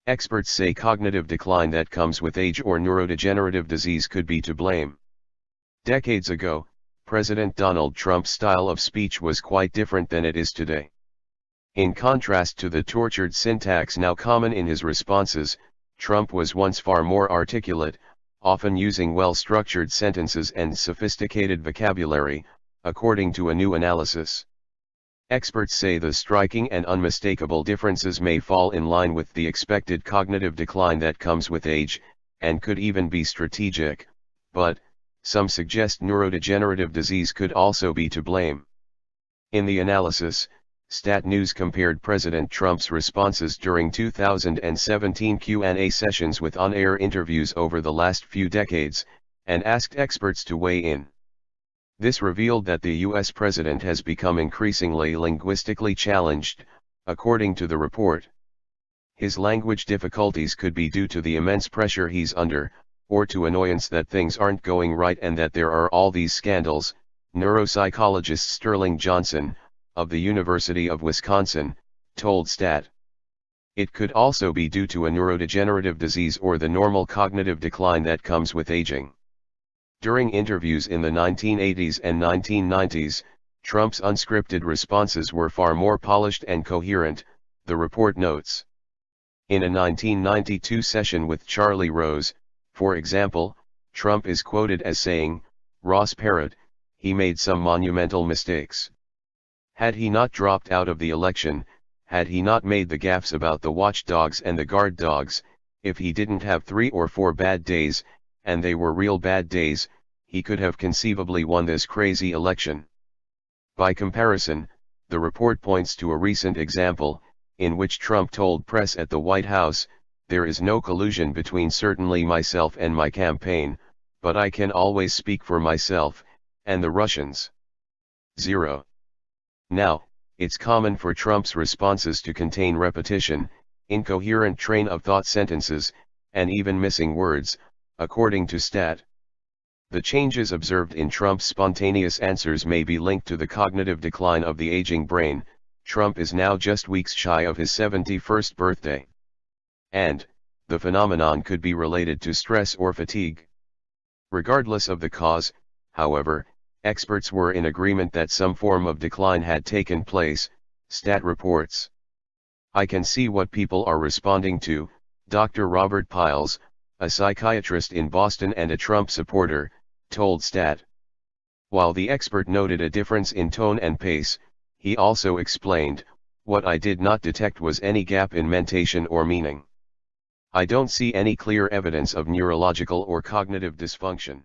Experts say cognitive decline that comes with age or neurodegenerative disease could be to blame. Decades ago, President Donald Trump's style of speech was quite different than it is today. In contrast to the tortured syntax now common in his responses, Trump was once far more articulate, often using well-structured sentences and sophisticated vocabulary, according to a new analysis. Experts say the striking and unmistakable differences may fall in line with the expected cognitive decline that comes with age, and could even be strategic, but some suggest neurodegenerative disease could also be to blame. In the analysis, Stat News compared President Trump's responses during 2017 Q&A sessions with on-air interviews over the last few decades, and asked experts to weigh in. This revealed that the U.S. president has become increasingly linguistically challenged, according to the report. His language difficulties could be due to the immense pressure he's under, or to annoyance that things aren't going right and that there are all these scandals, neuropsychologist Sterling Johnson, of the University of Wisconsin, told Stat. It could also be due to a neurodegenerative disease or the normal cognitive decline that comes with aging. During interviews in the 1980s and 1990s, Trump's unscripted responses were far more polished and coherent, the report notes. In a 1992 session with Charlie Rose, for example, Trump is quoted as saying, "Ross Perot, he made some monumental mistakes. Had he not dropped out of the election, had he not made the gaffes about the watchdogs and the guard dogs, if he didn't have 3 or 4 bad days, and they were real bad days, he could have conceivably won this crazy election." By comparison, the report points to a recent example, in which Trump told press at the White House, "There is no collusion between certainly myself and my campaign, but I can always speak for myself, and the Russians." 0. Now, it's common for Trump's responses to contain repetition, incoherent train of thought sentences, and even missing words, according to Stat. The changes observed in Trump's spontaneous answers may be linked to the cognitive decline of the aging brain. Trump is now just weeks shy of his 71st birthday. And, the phenomenon could be related to stress or fatigue. Regardless of the cause, however, experts were in agreement that some form of decline had taken place, Stat reports. "I can see what people are responding to," Dr. Robert Piles, a psychiatrist in Boston and a Trump supporter, told Stat. While the expert noted a difference in tone and pace, he also explained, "What I did not detect was any gap in mentation or meaning. I don't see any clear evidence of neurological or cognitive dysfunction."